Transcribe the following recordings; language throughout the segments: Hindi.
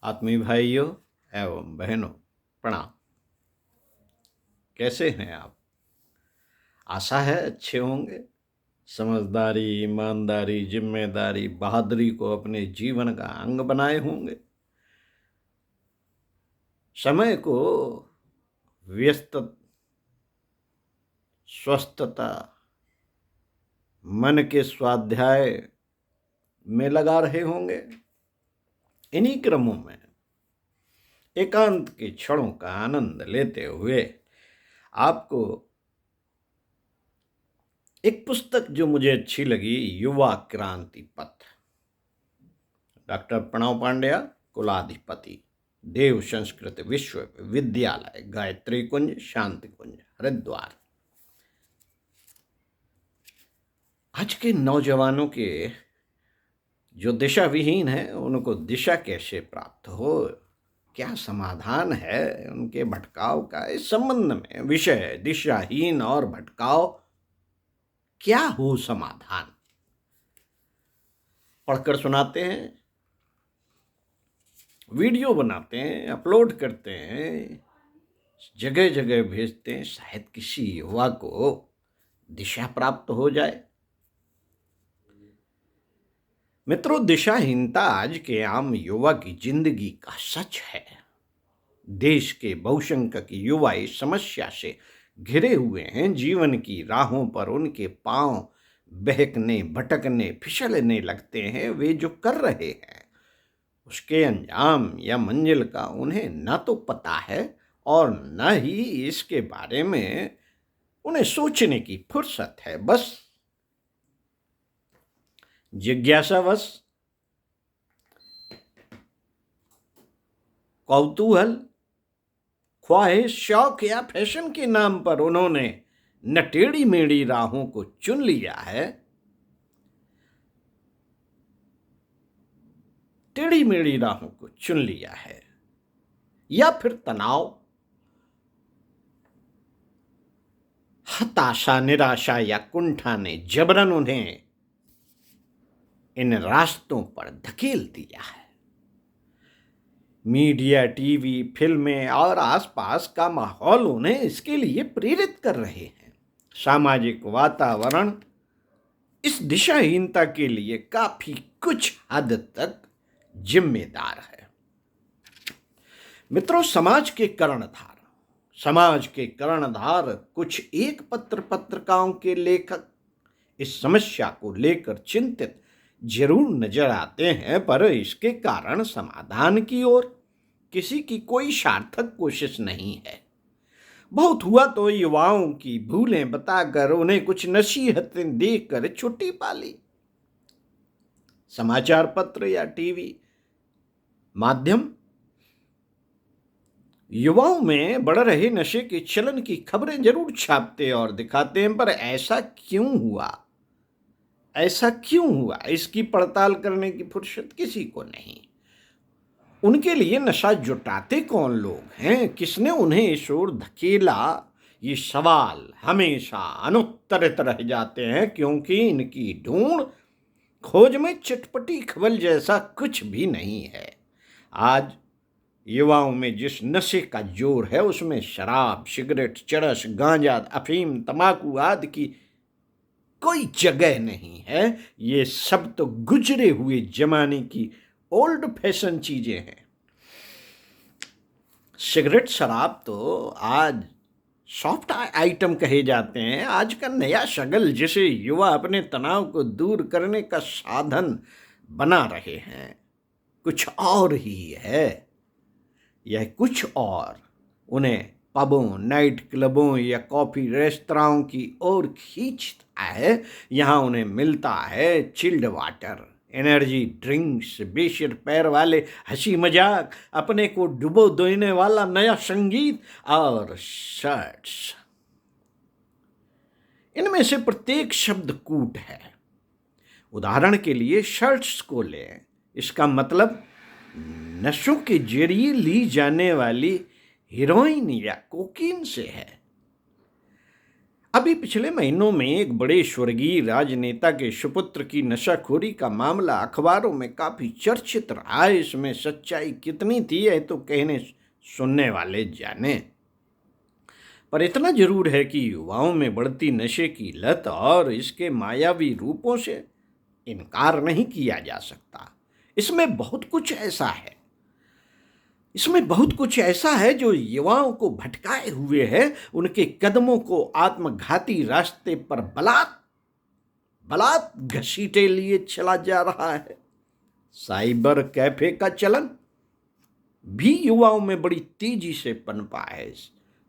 आत्मीय भाइयों एवं बहनों, प्रणाम। कैसे हैं आप? आशा है अच्छे होंगे। समझदारी, ईमानदारी, जिम्मेदारी, बहादुरी को अपने जीवन का अंग बनाए होंगे। समय को व्यस्त, स्वस्थता, मन के स्वाध्याय में लगा रहे होंगे। इन्हीं क्रमों में एकांत के क्षणों का आनंद लेते हुए आपको एक पुस्तक जो मुझे अच्छी लगी, युवा क्रांति पथ, डॉक्टर प्रणव पांड्या, कुलाधिपति, देव संस्कृत विश्वविद्यालय, गायत्री कुंज, शांति कुंज, हरिद्वार। आज के नौजवानों के जो दिशा विहीन है, उनको दिशा कैसे प्राप्त हो, क्या समाधान है उनके भटकाव का, इस संबंध में विषय दिशाहीन और भटकाव, क्या हो समाधान, पढ़कर सुनाते हैं, वीडियो बनाते हैं, अपलोड करते हैं, जगह जगह भेजते हैं। शायद किसी युवा को दिशा प्राप्त हो जाए। मित्रों, दिशाहीनता आज के आम युवा की जिंदगी का सच है। देश के बहुसंख्यक युवा इस समस्या से घिरे हुए हैं। जीवन की राहों पर उनके पांव बहकने, भटकने, फिसलने लगते हैं। वे जो कर रहे हैं उसके अंजाम या मंजिल का उन्हें न तो पता है और न ही इसके बारे में उन्हें सोचने की फुर्सत है। बस जिज्ञासावश, कौतूहल, ख्वाहिश, शौक या फैशन के नाम पर उन्होंने न टेढ़ी मेढ़ी राहों को चुन लिया है, टेढ़ी मेढ़ी राहों को चुन लिया है, या फिर तनाव, हताशा, निराशा या कुंठा ने जबरन उन्हें इन रास्तों पर धकेल दिया है। मीडिया, टीवी, फिल्में और आसपास का माहौल उन्हें इसके लिए प्रेरित कर रहे हैं। सामाजिक वातावरण इस दिशाहीनता के लिए काफी कुछ हद तक जिम्मेदार है। मित्रों, समाज के कर्णधार कुछ एक पत्रिकाओं के लेखक इस समस्या को लेकर चिंतित जरूर नजर आते हैं, पर इसके कारण समाधान की ओर किसी की कोई सार्थक कोशिश नहीं है। बहुत हुआ तो युवाओं की भूलें बताकर उन्हें कुछ नसीहतें देकर छुट्टी पा ली। समाचार पत्र या टीवी माध्यम युवाओं में बढ़ रहे नशे के चलन की खबरें जरूर छापते और दिखाते हैं, पर ऐसा क्यों हुआ, इसकी पड़ताल करने की फुर्सत किसी को नहीं। उनके लिए नशा जुटाते कौन लोग हैं, किसने उन्हें इस ओर धकेला, ये सवाल हमेशा अनुत्तरित रह जाते हैं, क्योंकि इनकी ढूंढ खोज में चटपटी खबल जैसा कुछ भी नहीं है। आज युवाओं में जिस नशे का जोर है, उसमें शराब, सिगरेट, चरस, गांजा, अफीम, तंबाकू आदि की कोई जगह नहीं है। ये सब तो गुजरे हुए जमाने की ओल्ड फैशन चीजें हैं। सिगरेट, शराब तो आज सॉफ्ट आइटम कहे जाते हैं। आज का नया शगल जिसे युवा अपने तनाव को दूर करने का साधन बना रहे हैं, कुछ और ही है। यह कुछ और उन्हें पबों, नाइट क्लबों या कॉफी रेस्तराओं की ओर खींचता है। यहाँ उन्हें मिलता है चिल्ड वाटर, एनर्जी ड्रिंक्स, बेसिर पैर वाले हंसी मजाक, अपने को डुबो देने वाला नया संगीत और शर्ट्स। इनमें से प्रत्येक शब्द कूट है। उदाहरण के लिए शर्ट्स को लें। इसका मतलब नशों के जरिए ली जाने वाली हीरोइन या कोकीन से है। अभी पिछले महीनों में एक बड़े स्वर्गीय राजनेता के सुपुत्र की नशाखोरी का मामला अखबारों में काफी चर्चित रहा है। इसमें सच्चाई कितनी थी है तो कहने सुनने वाले जाने, पर इतना जरूर है कि युवाओं में बढ़ती नशे की लत और इसके मायावी रूपों से इनकार नहीं किया जा सकता। इसमें बहुत कुछ ऐसा है इसमें बहुत कुछ ऐसा है जो युवाओं को भटकाए हुए है, उनके कदमों को आत्मघाती रास्ते पर बलात् बलात् घसीटे लिए चला जा रहा है। साइबर कैफे का चलन भी युवाओं में बड़ी तेजी से पनपा है।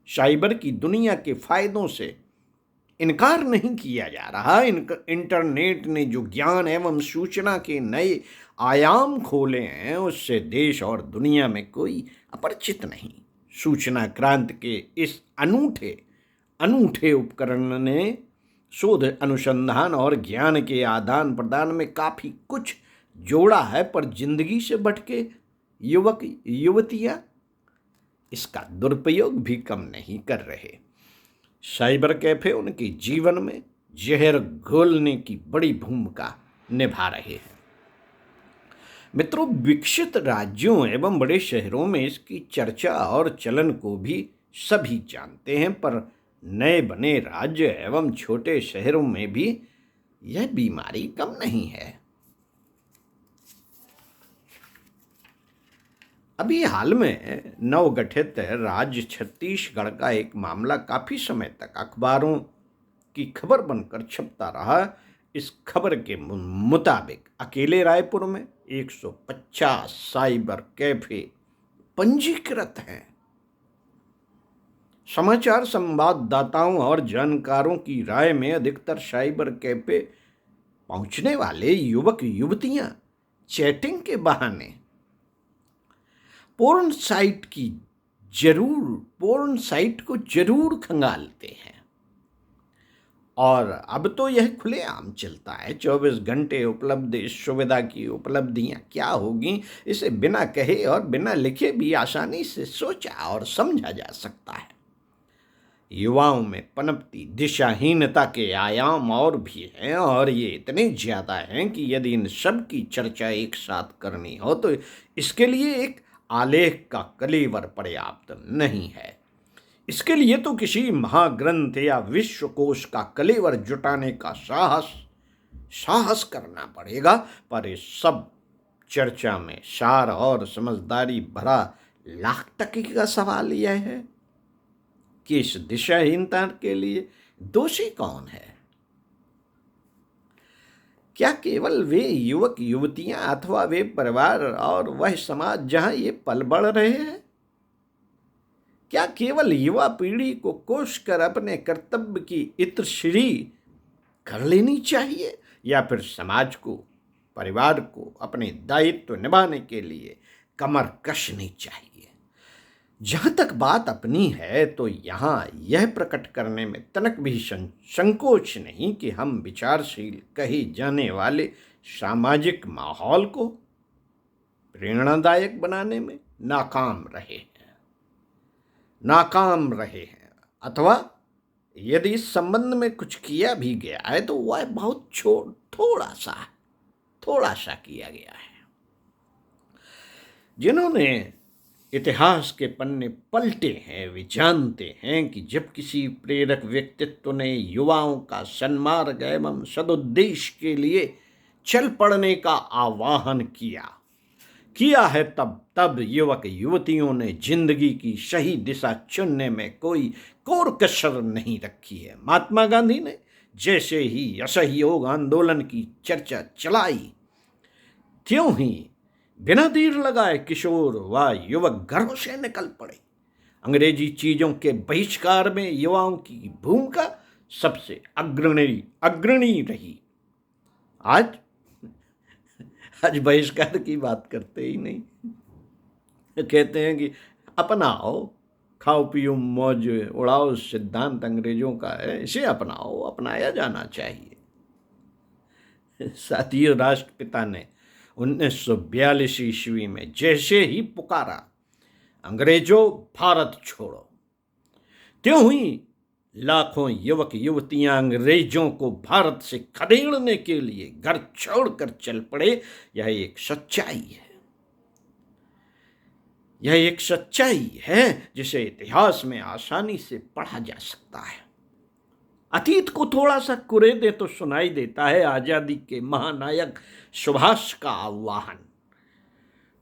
साइबर की दुनिया के फायदों से इनकार नहीं किया जा रहा। इंटरनेट ने जो ज्ञान एवं सूचना के नए आयाम खोले हैं उससे देश और दुनिया में कोई अपरिचित नहीं। सूचना क्रांति के इस अनूठे उपकरण ने शोध अनुसंधान और ज्ञान के आदान प्रदान में काफी कुछ जोड़ा है, पर जिंदगी से भटके युवक युवतियां इसका दुरुपयोग भी कम नहीं कर रहे। साइबर कैफे उनके जीवन में जहर घोलने की बड़ी भूमिका निभा रहे हैं। मित्रों, विकसित राज्यों एवं बड़े शहरों में इसकी चर्चा और चलन को भी सभी जानते हैं, पर नए बने राज्य एवं छोटे शहरों में भी यह बीमारी कम नहीं है। अभी हाल में नवगठित राज्य छत्तीसगढ़ का एक मामला काफी समय तक अखबारों की खबर बनकर छपता रहा। इस खबर के मुताबिक अकेले रायपुर में 150 साइबर कैफे पंजीकृत हैं। समाचार संवाददाताओं और जानकारों की राय में अधिकतर साइबर कैफे पहुंचने वाले युवक युवतियां चैटिंग के बहाने पोर्न साइट को जरूर खंगालते हैं। और अब तो यह खुलेआम चलता है। 24 घंटे उपलब्ध इस सुविधा की उपलब्धियां क्या होगी, इसे बिना कहे और बिना लिखे भी आसानी से सोचा और समझा जा सकता है। युवाओं में पनपती दिशाहीनता के आयाम और भी हैं, और ये इतने ज्यादा हैं कि यदि इन सब की चर्चा एक साथ करनी हो तो इसके लिए एक आलेख का कलेवर पर्याप्त नहीं है। इसके लिए तो किसी महाग्रंथ या विश्वकोश का कलेवर जुटाने का साहस करना पड़ेगा। पर इस सब चर्चा में सार और समझदारी भरा लाख टके का सवाल यह है कि इस दिशाहीनता के लिए दोषी कौन है? क्या केवल वे युवक युवतियां अथवा वे परिवार और वह समाज जहां ये पल बढ़ रहे हैं? क्या केवल युवा पीढ़ी को कोस कर अपने कर्तव्य की इत्रश्री कर लेनी चाहिए, या फिर समाज को, परिवार को अपने दायित्व निभाने के लिए कमर कसनी चाहिए? जहां तक बात अपनी है तो यहां यह प्रकट करने में तनक भी संकोच नहीं कि हम विचारशील कहे जाने वाले सामाजिक माहौल को प्रेरणादायक बनाने में नाकाम रहे हैं, अथवा यदि इस संबंध में कुछ किया भी गया है तो वह बहुत थोड़ा सा किया गया है। जिन्होंने इतिहास के पन्ने पलटे हैं वे जानते हैं कि जब किसी प्रेरक व्यक्तित्व ने युवाओं का सन्मार्ग एवं सदुद्देश्य के लिए चल पड़ने का आह्वान किया है, तब युवक युवतियों ने जिंदगी की सही दिशा चुनने में कोई कोर कसर नहीं रखी है। महात्मा गांधी ने जैसे ही असहयोग आंदोलन की चर्चा चलाई, त्यों ही बिना देर लगाए किशोर व युवक घरों से निकल पड़े। अंग्रेजी चीजों के बहिष्कार में युवाओं की भूमिका सबसे अग्रणी रही। आज बहिष्कार की बात करते ही नहीं, कहते हैं कि अपनाओ, खाओ पियो मौज उड़ाओ सिद्धांत अंग्रेजों का है, इसे अपनाओ, अपनाया जाना चाहिए। साथियों, राष्ट्रपिता ने 1942 ईस्वी में जैसे ही पुकारा अंग्रेजों भारत छोड़ो, त्यों ही लाखों युवक युवतियां अंग्रेजों को भारत से खदेड़ने के लिए घर छोड़कर चल पड़े। यह एक सच्चाई है। यह एक सच्चाई है जिसे इतिहास में आसानी से पढ़ा जा सकता है। अतीत को थोड़ा सा कुरेदे तो सुनाई देता है आजादी के महानायक सुभाष का आह्वान,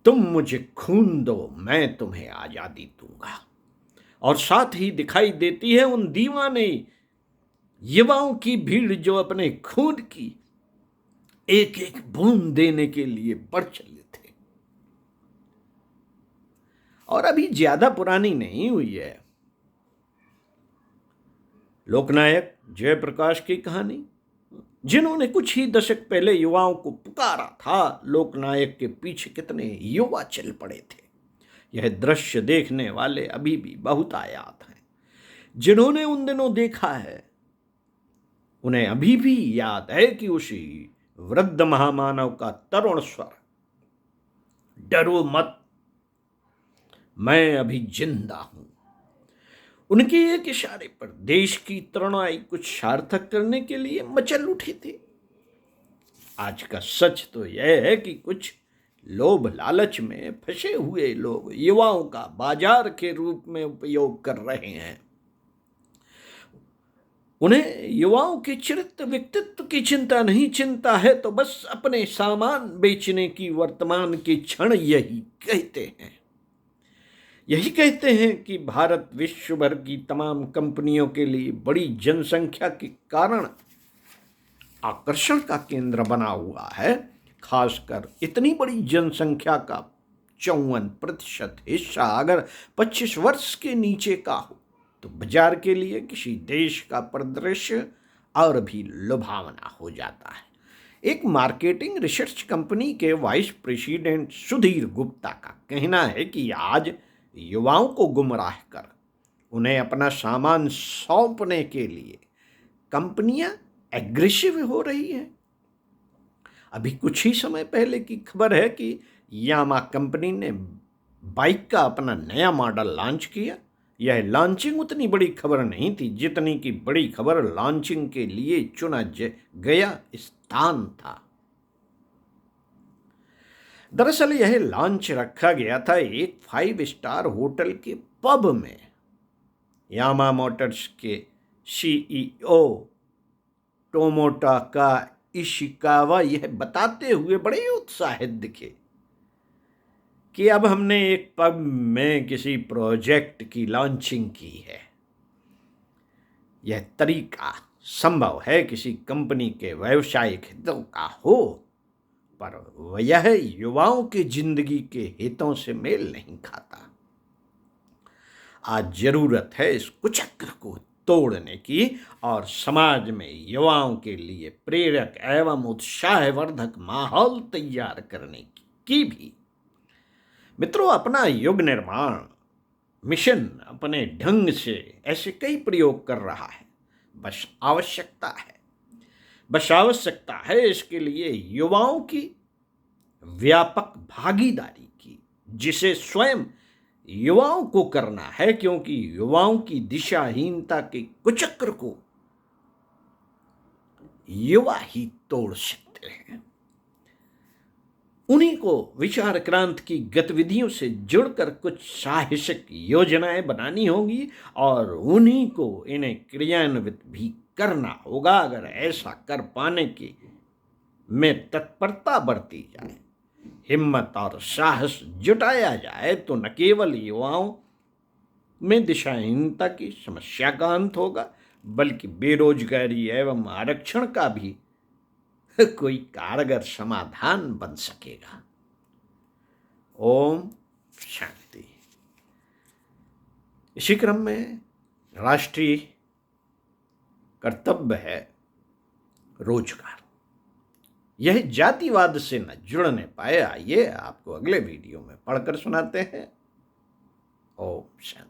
तुम मुझे खून दो मैं तुम्हें आजादी दूंगा। और साथ ही दिखाई देती है उन दीवाने युवाओं की भीड़ जो अपने खून की एक एक बूंद देने के लिए बढ़ चले थे। और अभी ज्यादा पुरानी नहीं हुई है लोकनायक जयप्रकाश की कहानी, जिन्होंने कुछ ही दशक पहले युवाओं को पुकारा था। लोकनायक के पीछे कितने युवा चल पड़े थे, यह दृश्य देखने वाले अभी भी बहुत आयात हैं। जिन्होंने उन दिनों देखा है उन्हें अभी भी याद है कि उसी वृद्ध महामानव का तरुण स्वर, डरो मत मैं अभी जिंदा हूं, उनके एक इशारे पर देश की तरुणाई कुछ सार्थक करने के लिए मचल उठी थी। आज का सच तो यह है कि कुछ लोभ लालच में फंसे हुए लोग युवाओं का बाजार के रूप में उपयोग कर रहे हैं। उन्हें युवाओं के चरित्र व्यक्तित्व की चिंता नहीं, चिंता है तो बस अपने सामान बेचने की। वर्तमान के क्षण यही कहते हैं कि भारत विश्व भर की तमाम कंपनियों के लिए बड़ी जनसंख्या के कारण आकर्षण का केंद्र बना हुआ है। खासकर इतनी बड़ी जनसंख्या का 54% हिस्सा अगर 25 वर्ष के नीचे का हो तो बाजार के लिए किसी देश का परिदृश्य और भी लुभावना हो जाता है। एक मार्केटिंग रिसर्च कंपनी के वाइस प्रेसिडेंट सुधीर गुप्ता का कहना है कि आज युवाओं को गुमराह कर उन्हें अपना सामान सौंपने के लिए कंपनियां एग्रेसिव हो रही हैं। अभी कुछ ही समय पहले की खबर है कि यामा कंपनी ने बाइक का अपना नया मॉडल लॉन्च किया। यह लॉन्चिंग उतनी बड़ी खबर नहीं थी जितनी की बड़ी खबर लॉन्चिंग के लिए चुना गया स्थान था। दरअसल यह लॉन्च रखा गया था एक 5 स्टार होटल के पब में। यामा मोटर्स के सीईओ टोमोटाका इशिकावा यह बताते हुए बड़े उत्साहित दिखे कि अब हमने एक पब में किसी प्रोजेक्ट की लॉन्चिंग की है। यह तरीका संभव है किसी कंपनी के व्यावसायिक हितों का हो, पर यह युवाओं के जिंदगी के हितों से मेल नहीं खाता। आज जरूरत है इस कुचक्र को तोड़ने की और समाज में युवाओं के लिए प्रेरक एवं उत्साहवर्धक माहौल तैयार करने की भी। मित्रों, अपना युग निर्माण मिशन अपने ढंग से ऐसे कई प्रयोग कर रहा है। बस आवश्यकता है इसके लिए युवाओं की व्यापक भागीदारी की, जिसे स्वयं युवाओं को करना है, क्योंकि युवाओं की दिशाहीनता के कुचक्र को युवा ही तोड़ सकते हैं। उन्हीं को विचार क्रांति की गतिविधियों से जुड़कर कुछ साहसिक योजनाएं बनानी होगी और उन्हीं को इन्हें क्रियान्वित भी करना होगा। अगर ऐसा कर पाने की में तत्परता बरती जाए, हिम्मत और साहस जुटाया जाए, तो न केवल युवाओं में दिशाहीनता की समस्या का अंत होगा, बल्कि बेरोजगारी एवं आरक्षण का भी कोई कारगर समाधान बन सकेगा। ओम शांति। इसी क्रम में राष्ट्रीय कर्तव्य है रोजगार। यह जातिवाद से न जुड़ने पाए, आइए आपको अगले वीडियो में पढ़कर सुनाते हैं। ओम शांति।